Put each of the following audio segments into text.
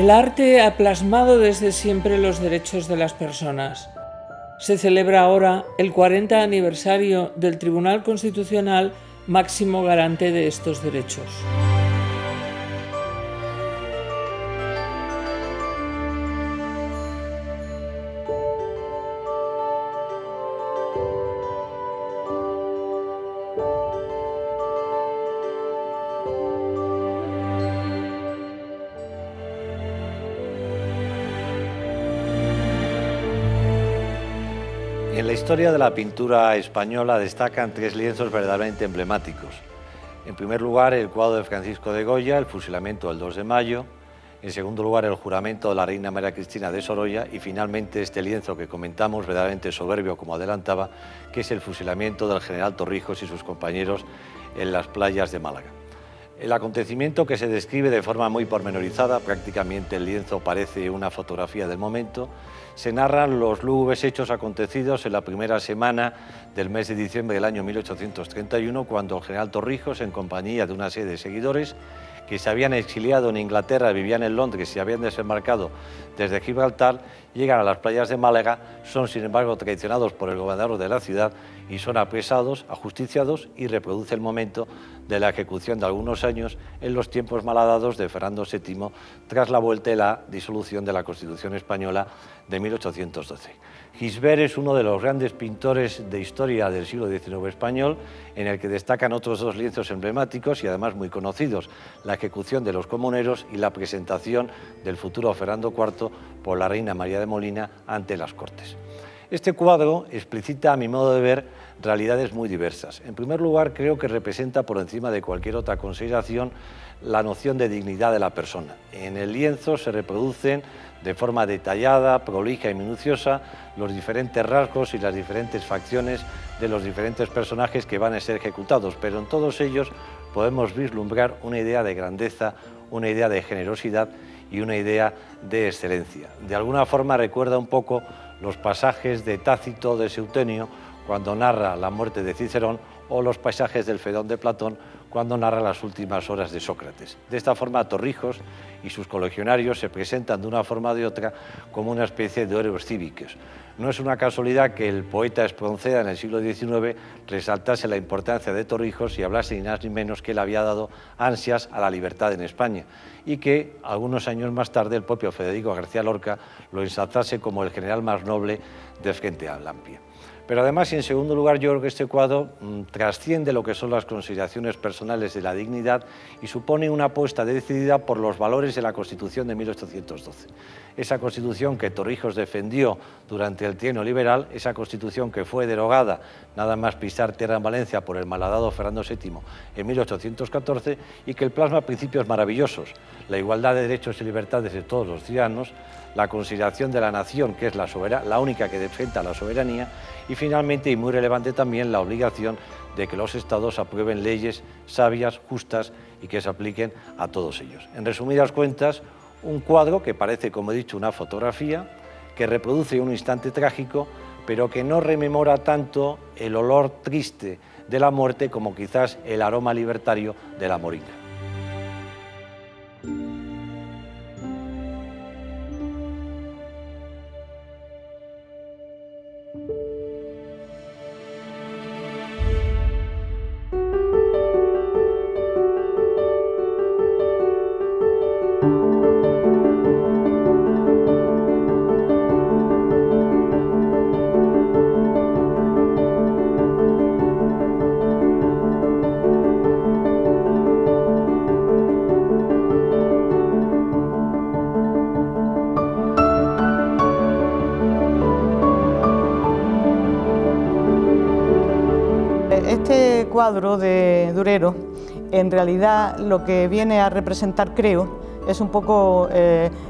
El arte ha plasmado desde siempre los derechos de las personas. Se celebra ahora el 40 aniversario del Tribunal Constitucional, máximo garante de estos derechos. En la historia de la pintura española destacan tres lienzos verdaderamente emblemáticos. En primer lugar, el cuadro de Francisco de Goya, el fusilamiento del 2 de mayo. En segundo lugar, el juramento de la reina María Cristina de Sorolla. Y finalmente, este lienzo que comentamos, verdaderamente soberbio, como adelantaba, que es el fusilamiento del general Torrijos y sus compañeros en las playas de Málaga. El acontecimiento, que se describe de forma muy pormenorizada, prácticamente el lienzo parece una fotografía del momento, se narran los lúgubres hechos acontecidos en la primera semana del mes de diciembre del año 1831, cuando el general Torrijos, en compañía de una serie de seguidores que se habían exiliado en Inglaterra, vivían en Londres y habían desembarcado desde Gibraltar, llegan a las playas de Málaga, son sin embargo traicionados por el gobernador de la ciudad y son apresados, ajusticiados, y reproduce el momento de la ejecución de algunos años en los tiempos malhadados de Fernando VII tras la vuelta y la disolución de la Constitución española de 1812. Gisbert es uno de los grandes pintores de historia del siglo XIX español, en el que destacan otros dos lienzos emblemáticos y además muy conocidos: la ejecución de los comuneros y la presentación del futuro Fernando IV por la reina María de Molina ante las Cortes. Este cuadro explicita, a mi modo de ver, realidades muy diversas. En primer lugar, creo que representa por encima de cualquier otra consideración la noción de dignidad de la persona. En el lienzo se reproducen de forma detallada, prolija y minuciosa los diferentes rasgos y las diferentes facciones de los diferentes personajes que van a ser ejecutados, pero en todos ellos podemos vislumbrar una idea de grandeza, una idea de generosidad y una idea de excelencia. De alguna forma recuerda un poco los pasajes de Tácito, de Seutenio, cuando narra la muerte de Cicerón, o los pasajes del Fedón de Platón, cuando narra las últimas horas de Sócrates. De esta forma, Torrijos y sus colegionarios se presentan de una forma o de otra como una especie de héroes cívicos. No es una casualidad que el poeta Espronceda en el siglo XIX resaltase la importancia de Torrijos y hablase ni más ni menos que él había dado ansias a la libertad en España, y que algunos años más tarde el propio Federico García Lorca lo ensalzase como el general más noble del Frente Amplia. Pero además, y en segundo lugar, yo creo que este cuadro trasciende lo que son las consideraciones personales de la dignidad y supone una apuesta decidida por los valores de la Constitución de 1812. Esa Constitución que Torrijos defendió durante el trienio liberal, esa Constitución que fue derogada, nada más pisar tierra en Valencia, por el malhadado Fernando VII en 1814, y que plasma principios maravillosos: la igualdad de derechos y libertades de todos los ciudadanos, la consideración de la nación, que es la única que defiende la soberanía, y finalmente, y muy relevante también, la obligación de que los estados aprueben leyes sabias, justas y que se apliquen a todos ellos. En resumidas cuentas, un cuadro que parece, como he dicho, una fotografía, que reproduce un instante trágico, pero que no rememora tanto el olor triste de la muerte como quizás el aroma libertario de la moringa. Este cuadro de Durero, en realidad lo que viene a representar, creo, es un poco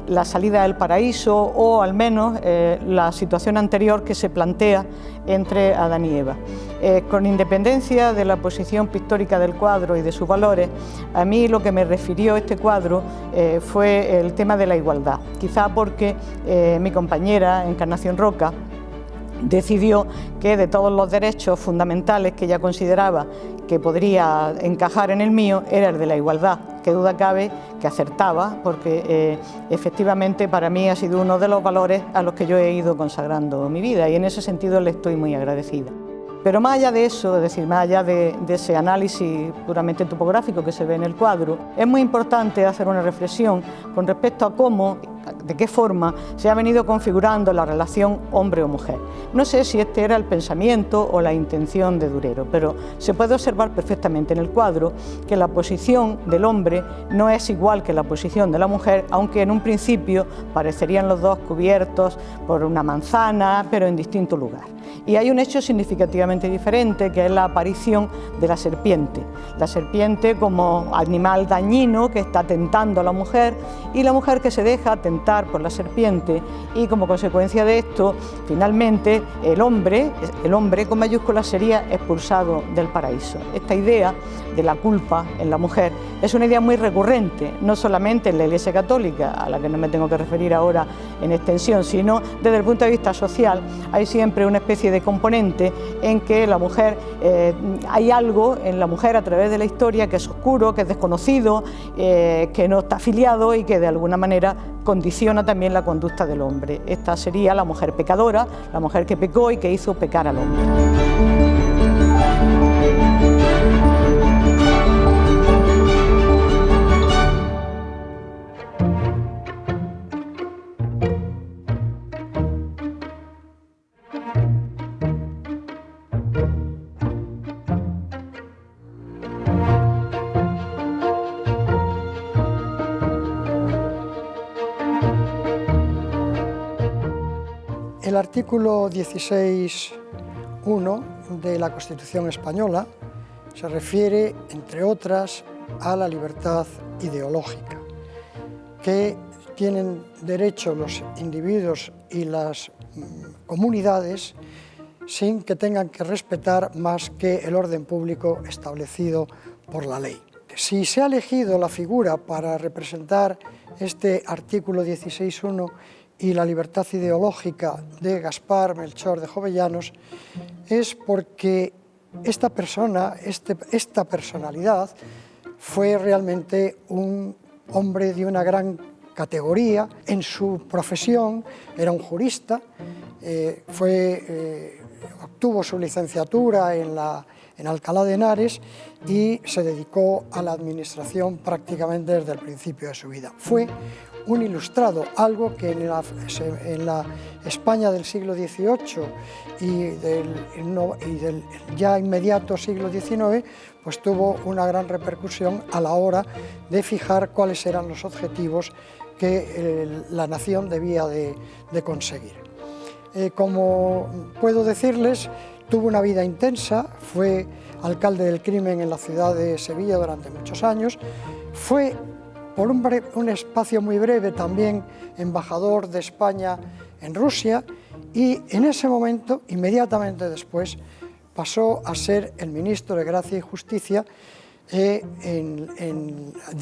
la salida del paraíso, o al menos la situación anterior que se plantea entre Adán y Eva. Con independencia de la posición pictórica del cuadro y de sus valores, a mí lo que me refirió este cuadro fue el tema de la igualdad, quizá porque mi compañera Encarnación Roca decidió que de todos los derechos fundamentales que ella consideraba que podría encajar en el mío, era el de la igualdad, qué duda cabe que acertaba, porque efectivamente para mí ha sido uno de los valores a los que yo he ido consagrando mi vida, y en ese sentido le estoy muy agradecida. Pero más allá de eso, es decir, más allá de ese análisis puramente topográfico que se ve en el cuadro, es muy importante hacer una reflexión con respecto a cómo, de qué forma se ha venido configurando la relación hombre o mujer. No sé si este era el pensamiento o la intención de Durero, pero se puede observar perfectamente en el cuadro que la posición del hombre no es igual que la posición de la mujer, aunque en un principio parecerían los dos cubiertos por una manzana, pero en distinto lugar. Y hay un hecho significativamente diferente, que es la aparición de la serpiente como animal dañino que está tentando a la mujer, y la mujer que se deja tentar por la serpiente, y como consecuencia de esto, finalmente el hombre con mayúsculas sería expulsado del paraíso. Esta idea de la culpa en la mujer es una idea muy recurrente, no solamente en la Iglesia Católica, a la que no me tengo que referir ahora en extensión, sino desde el punto de vista social. Hay siempre una especie de componente en que la mujer, hay algo en la mujer a través de la historia que es oscuro, que es desconocido, que no está afiliado y que de alguna manera condiciona también la conducta del hombre. Esta sería la mujer pecadora, la mujer que pecó y que hizo pecar al hombre. El artículo 16.1 de la Constitución española se refiere, entre otras, a la libertad ideológica, que tienen derecho los individuos y las comunidades sin que tengan que respetar más que el orden público establecido por la ley. Si se ha elegido la figura para representar este artículo 16.1 y la libertad ideológica de Gaspar Melchor de Jovellanos, es porque esta personalidad fue realmente un hombre de una gran categoría en su profesión. Era un jurista, obtuvo su licenciatura en Alcalá de Henares y se dedicó a la administración prácticamente desde el principio de su vida. Fue un ilustrado, algo que en la España del siglo XVIII y del ya inmediato siglo XIX, pues tuvo una gran repercusión a la hora de fijar cuáles eran los objetivos que la nación debía de conseguir. Como puedo decirles, tuvo una vida intensa, fue alcalde del crimen en la ciudad de Sevilla durante muchos años, fue por un espacio muy breve también embajador de España en Rusia, y en ese momento, inmediatamente después, pasó a ser el ministro de Gracia y Justicia de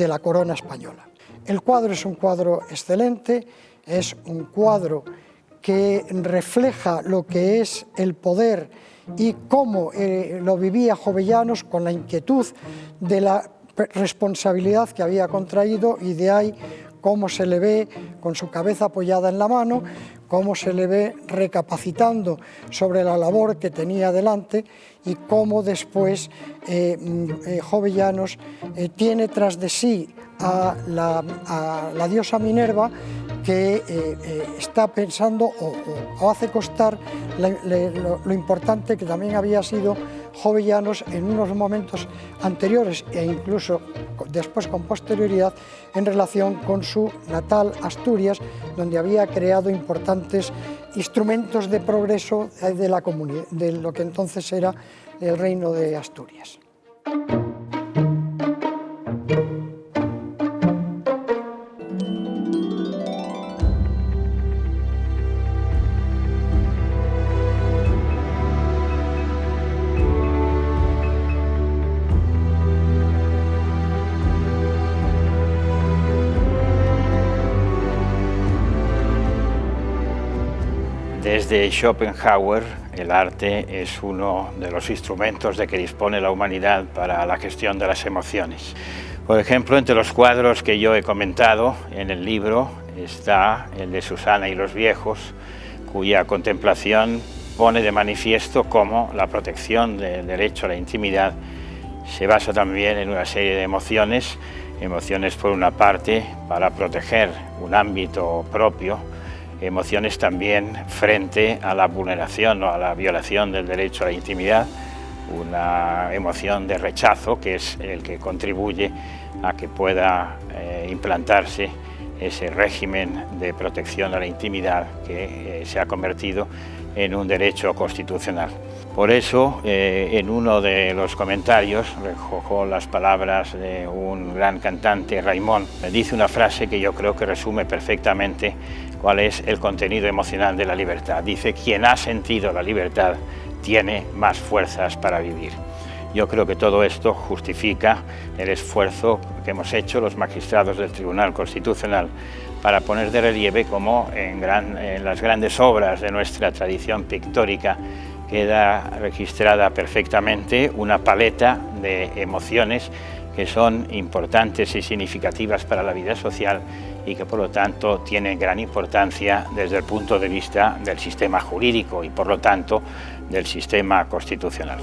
la corona española. El cuadro es un cuadro excelente, es un cuadro que refleja lo que es el poder y cómo lo vivía Jovellanos, con la inquietud de la responsabilidad que había contraído, y de ahí cómo se le ve con su cabeza apoyada en la mano, cómo se le ve recapacitando sobre la labor que tenía delante, y cómo después Jovellanos tiene tras de sí a la diosa Minerva, que está pensando o hace constar lo importante que también había sido Jovellanos en unos momentos anteriores e incluso después con posterioridad en relación con su natal Asturias, donde había creado importantes instrumentos de progreso de la comunidad, de lo que entonces era el reino de Asturias. Desde Schopenhauer, el arte es uno de los instrumentos de que dispone la humanidad para la gestión de las emociones. Por ejemplo, entre los cuadros que yo he comentado en el libro está el de Susana y los viejos, cuya contemplación pone de manifiesto cómo la protección del derecho a la intimidad se basa también en una serie de emociones por una parte para proteger un ámbito propio, emociones también frente a la vulneración o a la violación del derecho a la intimidad, una emoción de rechazo que es el que contribuye a que pueda implantarse ese régimen de protección a la intimidad que se ha convertido en un derecho constitucional. Por eso, en uno de los comentarios, recojo las palabras de un gran cantante, Raimon, dice una frase que yo creo que resume perfectamente cuál es el contenido emocional de la libertad. Dice: quien ha sentido la libertad tiene más fuerzas para vivir. Yo creo que todo esto justifica el esfuerzo que hemos hecho los magistrados del Tribunal Constitucional para poner de relieve cómo en las grandes obras de nuestra tradición pictórica queda registrada perfectamente una paleta de emociones que son importantes y significativas para la vida social y que por lo tanto tienen gran importancia desde el punto de vista del sistema jurídico y por lo tanto del sistema constitucional.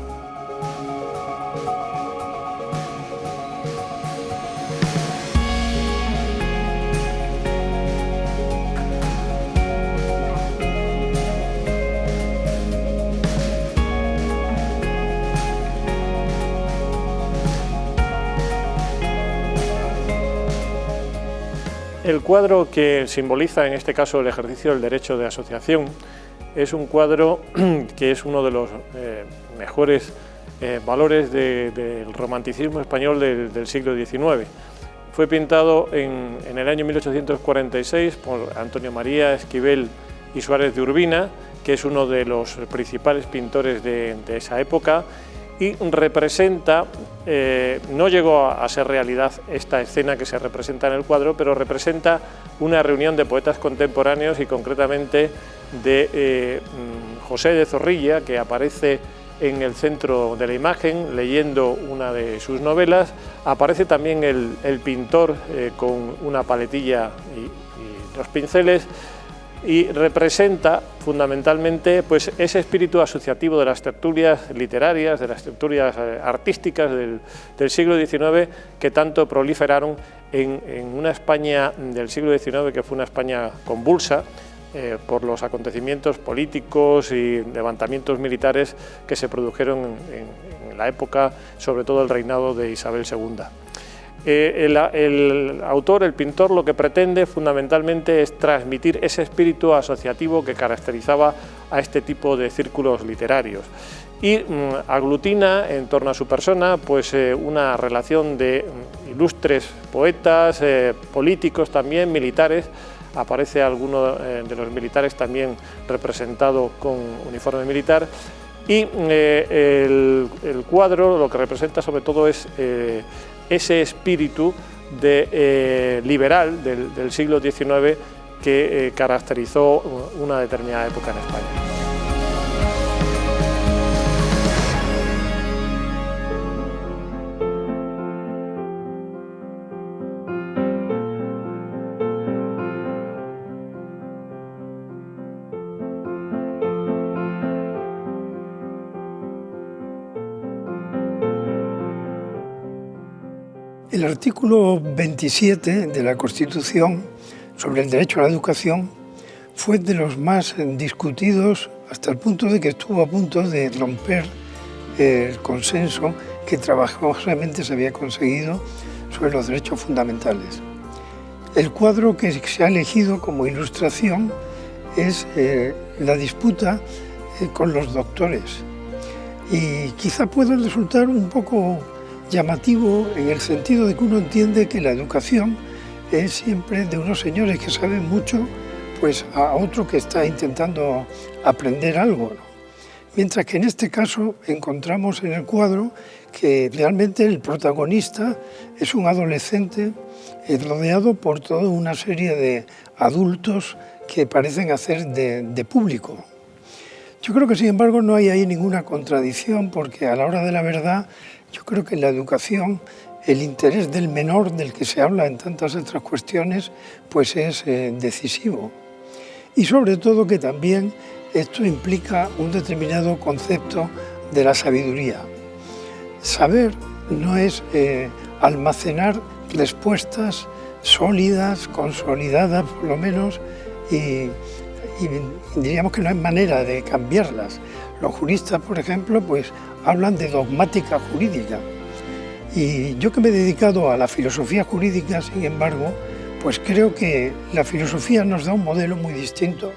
El cuadro que simboliza en este caso el ejercicio del derecho de asociación es un cuadro que es uno de los mejores valores del romanticismo español del siglo XIX. Fue pintado en el año 1846 por Antonio María Esquivel y Suárez de Urbina, que es uno de los principales pintores de esa época, y representa, no llegó a ser realidad esta escena que se representa en el cuadro, pero representa una reunión de poetas contemporáneos y concretamente de José de Zorrilla, que aparece en el centro de la imagen leyendo una de sus novelas. Aparece también el pintor con una paletilla y dos pinceles, y representa fundamentalmente pues, ese espíritu asociativo de las tertulias literarias, de las tertulias artísticas del siglo XIX que tanto proliferaron en una España del siglo XIX que fue una España convulsa por los acontecimientos políticos y levantamientos militares que se produjeron en la época, sobre todo el reinado de Isabel II. El autor, el pintor, lo que pretende fundamentalmente es transmitir ese espíritu asociativo que caracterizaba a este tipo de círculos literarios y aglutina en torno a su persona pues, una relación de ilustres poetas, políticos también, militares. Aparece alguno de los militares también representado con uniforme militar y el cuadro lo que representa sobre todo es ese espíritu liberal del siglo XIX que caracterizó una determinada época en España. El artículo 27 de la Constitución sobre el derecho a la educación fue de los más discutidos hasta el punto de que estuvo a punto de romper el consenso que trabajosamente se había conseguido sobre los derechos fundamentales. El cuadro que se ha elegido como ilustración es la disputa con los doctores y quizá pueda resultar un poco llamativo en el sentido de que uno entiende que la educación es siempre de unos señores que saben mucho pues a otro que está intentando aprender algo, ¿no? Mientras que en este caso encontramos en el cuadro que realmente el protagonista es un adolescente rodeado por toda una serie de adultos que parecen hacer de público. Yo creo que sin embargo no hay ahí ninguna contradicción porque a la hora de la verdad yo creo que la educación el interés del menor, del que se habla en tantas otras cuestiones, pues es decisivo. Y sobre todo que también esto implica un determinado concepto de la sabiduría. Saber no es almacenar respuestas sólidas, consolidadas por lo menos, y diríamos que no hay manera de cambiarlas. Los juristas, por ejemplo, pues hablan de dogmática jurídica. Y yo que me he dedicado a la filosofía jurídica, sin embargo, pues creo que la filosofía nos da un modelo muy distinto,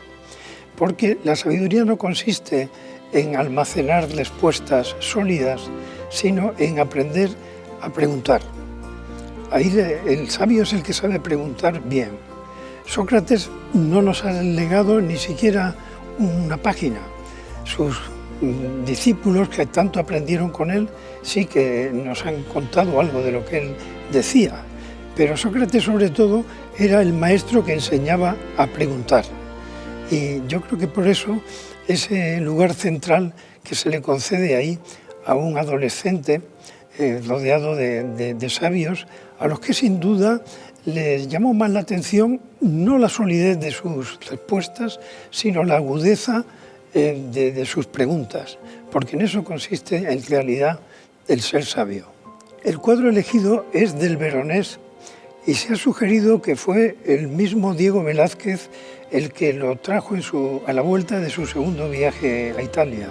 porque la sabiduría no consiste en almacenar respuestas sólidas, sino en aprender a preguntar. Ahí el sabio es el que sabe preguntar bien. Sócrates no nos ha legado ni siquiera una página. Sus discípulos que tanto aprendieron con él sí que nos han contado algo de lo que él decía, pero Sócrates sobre todo era el maestro que enseñaba a preguntar. Y yo creo que por eso ese lugar central que se le concede ahí a un adolescente rodeado de sabios, a los que sin duda les llamó más la atención no la solidez de sus respuestas, sino la agudeza de sus preguntas, porque en eso consiste en realidad el ser sabio. El cuadro elegido es del Veronés y se ha sugerido que fue el mismo Diego Velázquez el que lo trajo a la vuelta de su segundo viaje a Italia.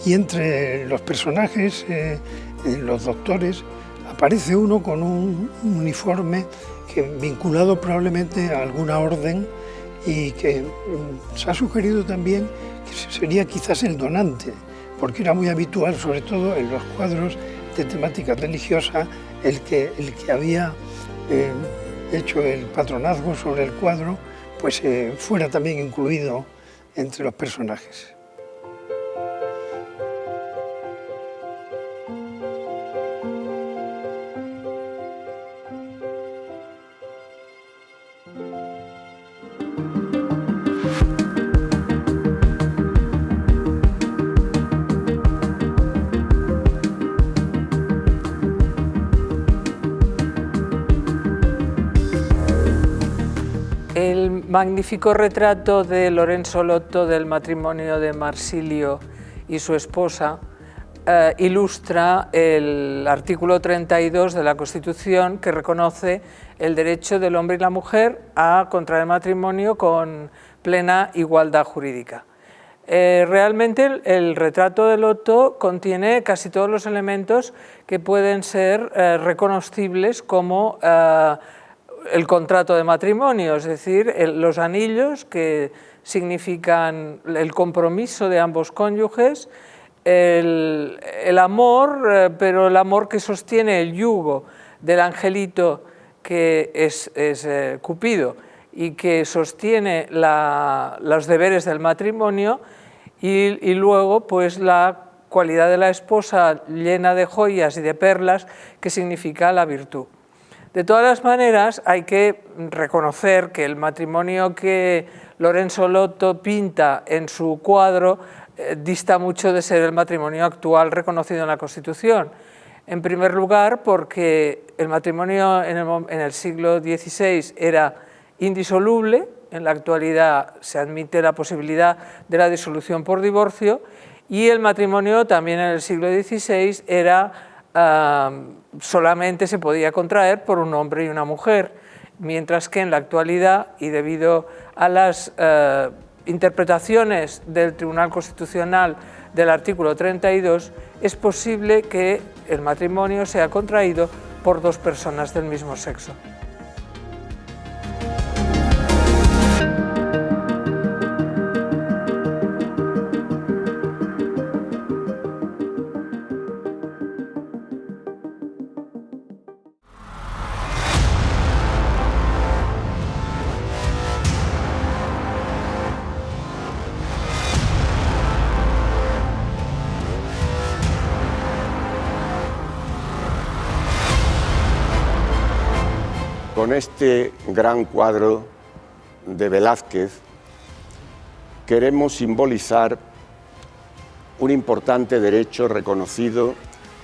Y entre los personajes, los doctores, aparece uno con un uniforme vinculado probablemente a alguna orden y que se ha sugerido también que sería quizás el donante, porque era muy habitual, sobre todo en los cuadros de temática religiosa, el que había hecho el patronazgo sobre el cuadro, pues fuera también incluido entre los personajes. El magnífico retrato de Lorenzo Lotto del matrimonio de Marsilio y su esposa ilustra el artículo 32 de la Constitución, que reconoce el derecho del hombre y la mujer a contraer matrimonio con plena igualdad jurídica. Realmente el retrato de Lotto contiene casi todos los elementos que pueden ser reconocibles como el contrato de matrimonio, es decir, los anillos que significan el compromiso de ambos cónyuges, el amor, pero el amor que sostiene el yugo del angelito que es Cupido y que sostiene los deberes del matrimonio, y luego pues la cualidad de la esposa llena de joyas y de perlas que significa la virtud. De todas las maneras, hay que reconocer que el matrimonio que Lorenzo Lotto pinta en su cuadro dista mucho de ser el matrimonio actual reconocido en la Constitución. En primer lugar, porque el matrimonio en el siglo XVI era indisoluble. En la actualidad se admite la posibilidad de la disolución por divorcio, y el matrimonio también en el siglo XVI era solamente se podía contraer por un hombre y una mujer, mientras que en la actualidad, y debido a las interpretaciones del Tribunal Constitucional del artículo 32, es posible que el matrimonio sea contraído por dos personas del mismo sexo. Con este gran cuadro de Velázquez queremos simbolizar un importante derecho reconocido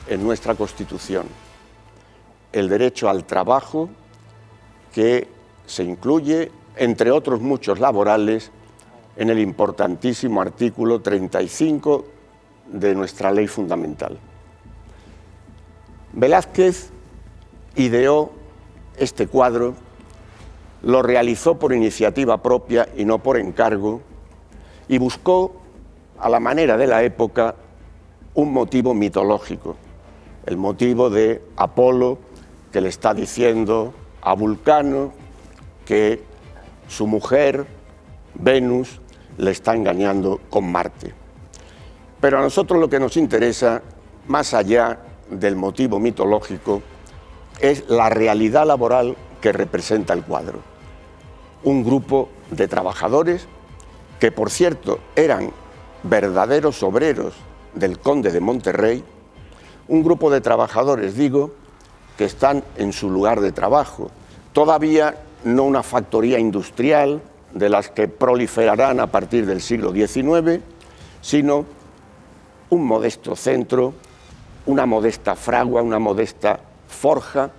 en nuestra Constitución, el derecho al trabajo, que se incluye, entre otros muchos laborales, en el importantísimo artículo 35 de nuestra ley fundamental. Velázquez ideó este cuadro, lo realizó por iniciativa propia y no por encargo, y buscó, a la manera de la época, un motivo mitológico, el motivo de Apolo, que le está diciendo a Vulcano que su mujer, Venus, le está engañando con Marte. Pero a nosotros lo que nos interesa, más allá del motivo mitológico, es la realidad laboral que representa el cuadro. Un grupo de trabajadores que, por cierto, eran verdaderos obreros del conde de Monterrey, un grupo de trabajadores, digo, que están en su lugar de trabajo, todavía no una factoría industrial de las que proliferarán a partir del siglo XIX, sino un modesto centro, una modesta fragua, una modesta forja,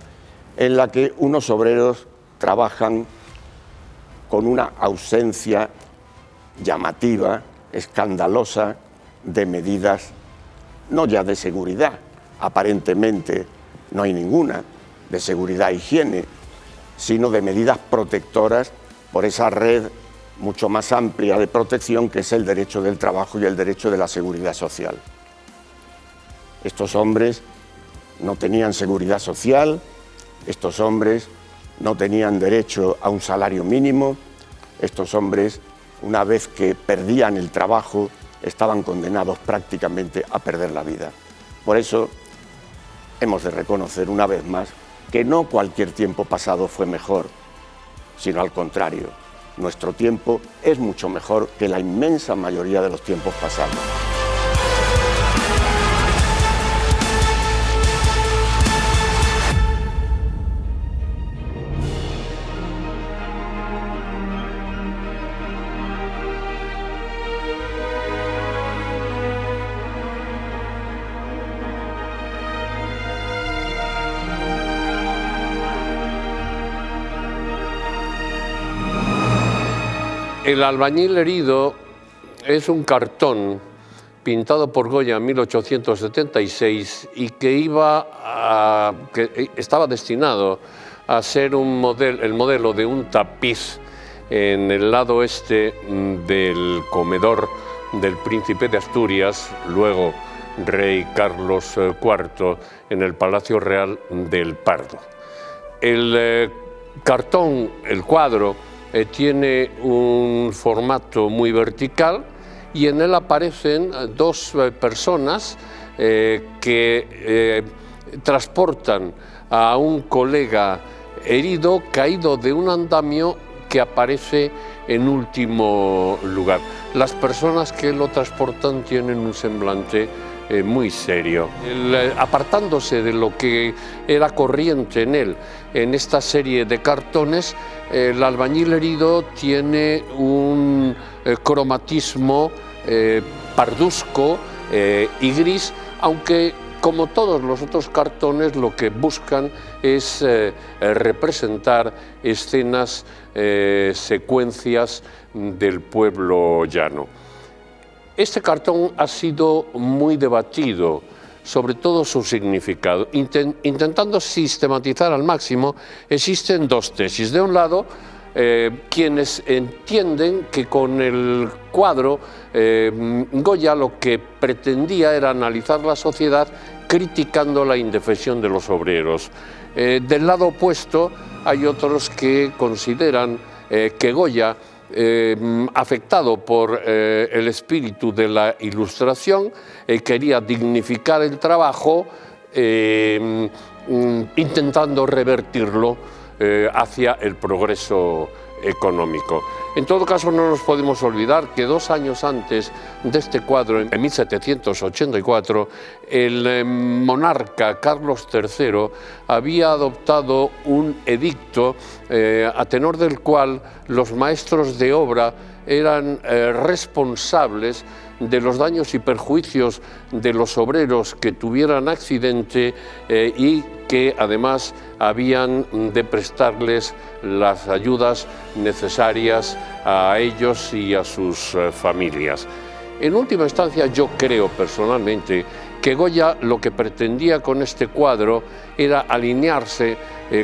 en la que unos obreros trabajan con una ausencia llamativa, escandalosa, de medidas, no ya de seguridad, aparentemente no hay ninguna, de seguridad e higiene, sino de medidas protectoras por esa red mucho más amplia de protección que es el derecho del trabajo y el derecho de la seguridad social. Estos hombres no tenían seguridad social, estos hombres no tenían derecho a un salario mínimo, estos hombres, una vez que perdían el trabajo, estaban condenados prácticamente a perder la vida. Por eso hemos de reconocer una vez más que no cualquier tiempo pasado fue mejor, sino al contrario, nuestro tiempo es mucho mejor que la inmensa mayoría de los tiempos pasados. El albañil herido es un cartón pintado por Goya en 1876 y que estaba destinado a ser el modelo de un tapiz en el lado este del comedor del príncipe de Asturias, luego rey Carlos IV, en el Palacio Real del Pardo. El cartón, el cuadro, tiene un formato muy vertical y en él aparecen dos personas que transportan a un colega herido caído de un andamio que aparece en último lugar. Las personas que lo transportan tienen un semblante muy serio. Apartándose de lo que era corriente en él, en esta serie de cartones, el albañil herido tiene un cromatismo parduzco y gris, aunque como todos los otros cartones lo que buscan es representar escenas, secuencias del pueblo llano. Este cartón ha sido muy debatido, sobre todo su significado. Intentando sistematizar al máximo, existen dos tesis. De un lado, quienes entienden que con el cuadro Goya lo que pretendía era analizar la sociedad criticando la indefensión de los obreros. Del lado opuesto, hay otros que consideran que Goya, afectado por el espíritu de la Ilustración, quería dignificar el trabajo intentando revertirlo hacia el progreso económico. En todo caso, no nos podemos olvidar que 2 años antes de este cuadro, en 1784, el monarca Carlos III había adoptado un edicto a tenor del cual los maestros de obra eran responsables de los daños y perjuicios de los obreros que tuvieran accidente y que además habían de prestarles las ayudas necesarias a ellos y a sus familias. En última instancia, yo creo personalmente que Goya lo que pretendía con este cuadro era alinearse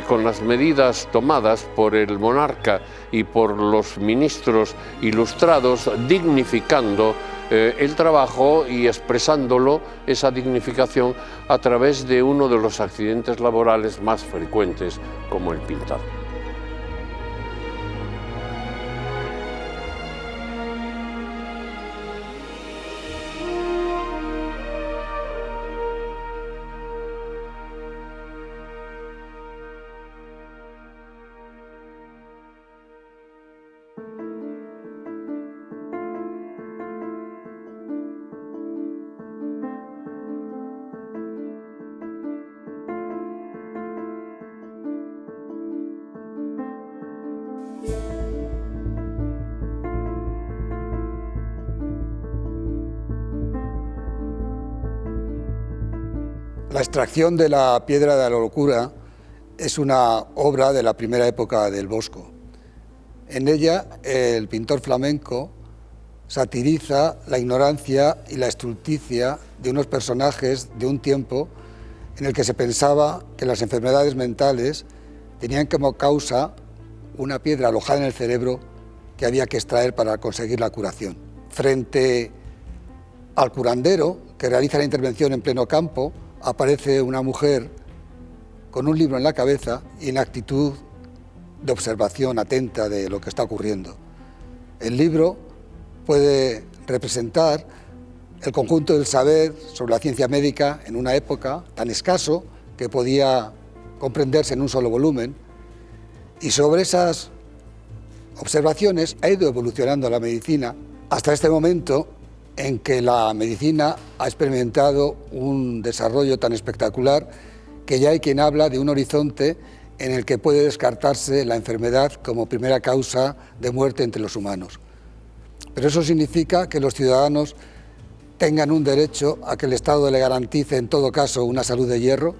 con las medidas tomadas por el monarca y por los ministros ilustrados, dignificando el trabajo y expresándolo, esa dignificación, a través de uno de los accidentes laborales más frecuentes, como el pintado. La extracción de la piedra de la locura es una obra de la primera época del Bosco. En ella, el pintor flamenco satiriza la ignorancia y la estulticia de unos personajes de un tiempo en el que se pensaba que las enfermedades mentales tenían como causa una piedra alojada en el cerebro que había que extraer para conseguir la curación. Frente al curandero, que realiza la intervención en pleno campo, aparece una mujer con un libro en la cabeza y en actitud de observación atenta de lo que está ocurriendo. El libro puede representar el conjunto del saber sobre la ciencia médica en una época tan escaso que podía comprenderse en un solo volumen, y sobre esas observaciones ha ido evolucionando la medicina hasta este momento en que la medicina ha experimentado un desarrollo tan espectacular que ya hay quien habla de un horizonte en el que puede descartarse la enfermedad como primera causa de muerte entre los humanos. Pero eso significa que los ciudadanos tengan un derecho a que el Estado le garantice en todo caso una salud de hierro.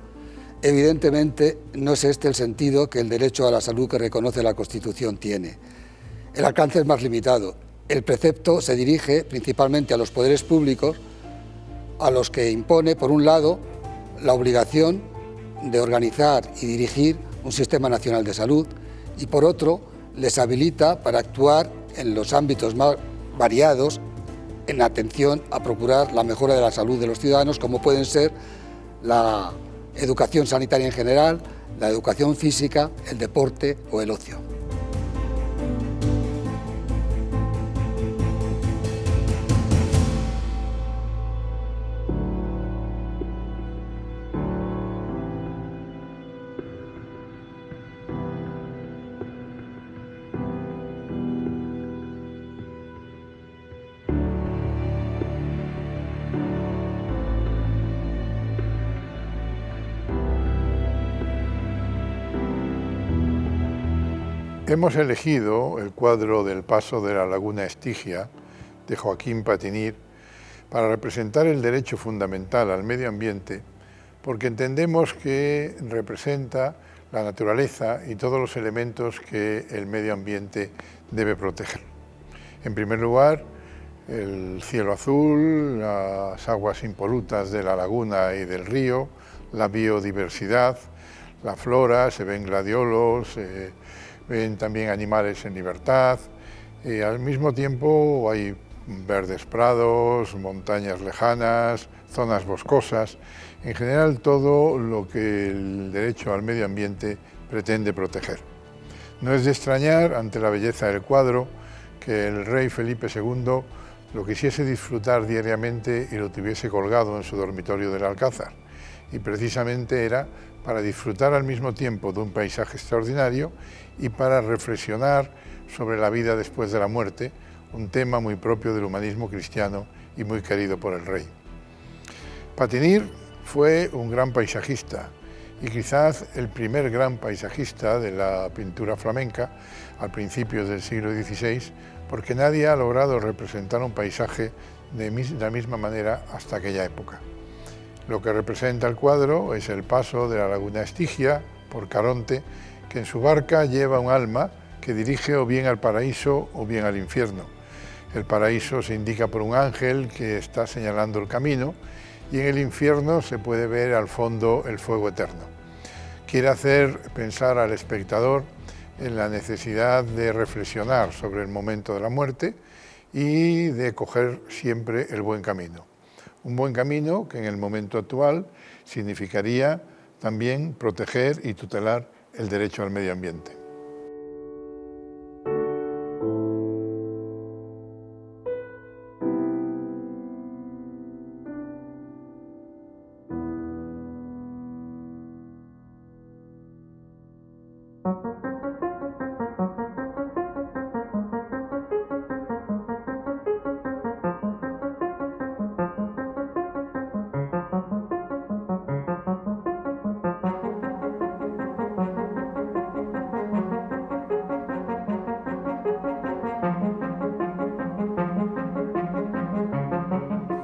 Evidentemente no es este el sentido que el derecho a la salud que reconoce la Constitución tiene. El alcance es más limitado. El precepto se dirige principalmente a los poderes públicos, a los que impone, por un lado, la obligación de organizar y dirigir un sistema nacional de salud, y por otro, les habilita para actuar en los ámbitos más variados en atención a procurar la mejora de la salud de los ciudadanos, como pueden ser la educación sanitaria en general, la educación física, el deporte o el ocio. Hemos elegido el cuadro del paso de la laguna Estigia de Joaquín Patinir para representar el derecho fundamental al medio ambiente, porque entendemos que representa la naturaleza y todos los elementos que el medio ambiente debe proteger. En primer lugar, el cielo azul, las aguas impolutas de la laguna y del río, la biodiversidad, la flora, se ven gladiolos, ven también animales en libertad, y al mismo tiempo hay verdes prados, montañas lejanas, zonas boscosas, en general todo lo que el derecho al medio ambiente pretende proteger. No es de extrañar, ante la belleza del cuadro, que el rey Felipe II lo quisiese disfrutar diariamente y lo tuviese colgado en su dormitorio del Alcázar, y precisamente era para disfrutar al mismo tiempo de un paisaje extraordinario y para reflexionar sobre la vida después de la muerte, un tema muy propio del humanismo cristiano y muy querido por el rey. Patinir fue un gran paisajista y quizás el primer gran paisajista de la pintura flamenca al principio del siglo XVI, porque nadie ha logrado representar un paisaje de la misma manera hasta aquella época. Lo que representa el cuadro es el paso de la laguna Estigia por Caronte, que en su barca lleva un alma que dirige o bien al paraíso o bien al infierno. El paraíso se indica por un ángel que está señalando el camino y en el infierno se puede ver al fondo el fuego eterno. Quiere hacer pensar al espectador en la necesidad de reflexionar sobre el momento de la muerte y de coger siempre el buen camino. Un buen camino que en el momento actual significaría también proteger y tutelar el derecho al medio ambiente.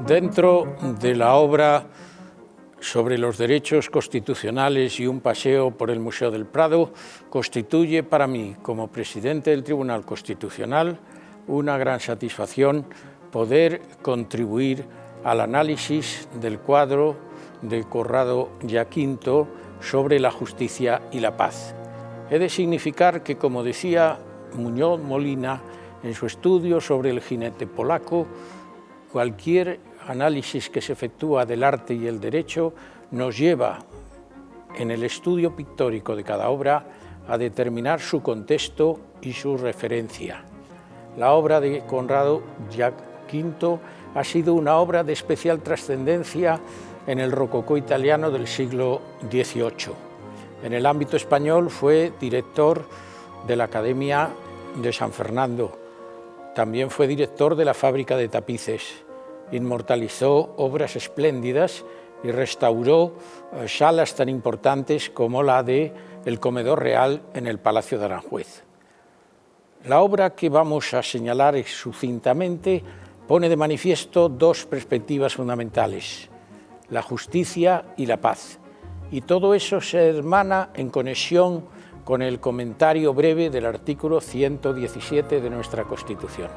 Dentro de la obra sobre los derechos constitucionales y un paseo por el Museo del Prado, constituye para mí, como presidente del Tribunal Constitucional, una gran satisfacción poder contribuir al análisis del cuadro de Conrado Giaquinto sobre la justicia y la paz. He de significar que, como decía Muñoz Molina en su estudio sobre el jinete polaco, cualquier análisis que se efectúa del arte y el derecho nos lleva, en el estudio pictórico de cada obra, a determinar su contexto y su referencia. La obra de Conrado Giaquinto ha sido una obra de especial trascendencia en el rococó italiano del siglo XVIII. En el ámbito español fue director de la Academia de San Fernando. También fue director de la Fábrica de Tapices. Inmortalizó obras espléndidas y restauró salas tan importantes como la de El Comedor Real en el Palacio de Aranjuez. La obra que vamos a señalar sucintamente pone de manifiesto dos perspectivas fundamentales: la justicia y la paz. Y todo eso se hermana en conexión con el comentario breve del artículo 117 de nuestra Constitución.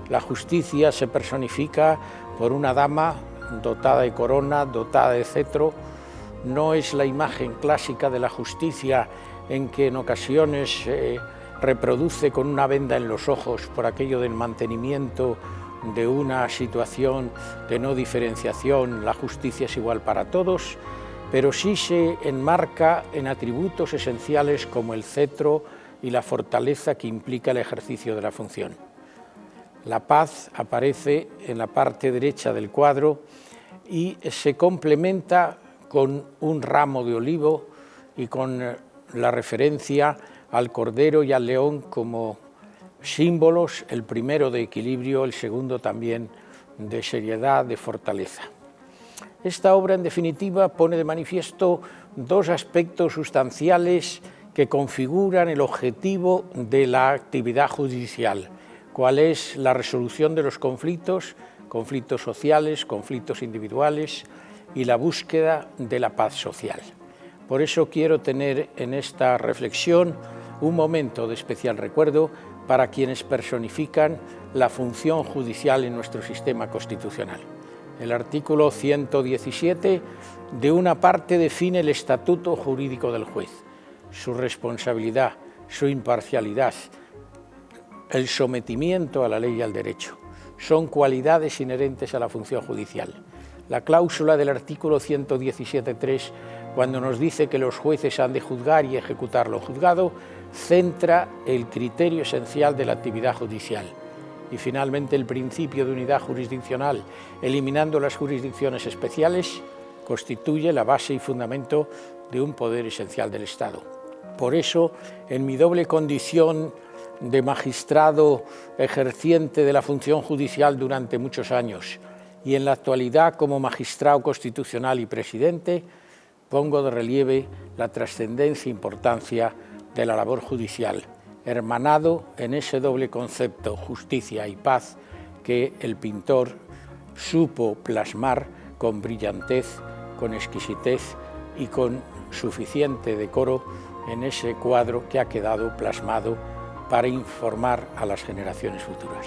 La justicia se personifica por una dama dotada de corona, dotada de cetro. No es la imagen clásica de la justicia en que en ocasiones se reproduce con una venda en los ojos por aquello del mantenimiento de una situación de no diferenciación, la justicia es igual para todos, pero sí se enmarca en atributos esenciales como el cetro y la fortaleza que implica el ejercicio de la función. La paz aparece en la parte derecha del cuadro y se complementa con un ramo de olivo y con la referencia al cordero y al león como símbolos, el primero de equilibrio, el segundo también de seriedad, de fortaleza. Esta obra, en definitiva, pone de manifiesto dos aspectos sustanciales que configuran el objetivo de la actividad judicial: cuál es la resolución de los conflictos sociales, conflictos individuales y la búsqueda de la paz social. Por eso quiero tener en esta reflexión un momento de especial recuerdo para quienes personifican la función judicial en nuestro sistema constitucional. El artículo 117 de una parte define el estatuto jurídico del juez, su responsabilidad, su imparcialidad, el sometimiento a la ley y al derecho. Son cualidades inherentes a la función judicial. La cláusula del artículo 117.3, cuando nos dice que los jueces han de juzgar y ejecutar lo juzgado, centra el criterio esencial de la actividad judicial. Y finalmente el principio de unidad jurisdiccional, eliminando las jurisdicciones especiales, constituye la base y fundamento de un poder esencial del Estado. Por eso, en mi doble condición de magistrado ejerciente de la función judicial durante muchos años y en la actualidad como magistrado constitucional y presidente, pongo de relieve la trascendencia e importancia de la labor judicial, hermanado en ese doble concepto, justicia y paz, que el pintor supo plasmar con brillantez, con exquisitez y con suficiente decoro en ese cuadro que ha quedado plasmado para informar a las generaciones futuras.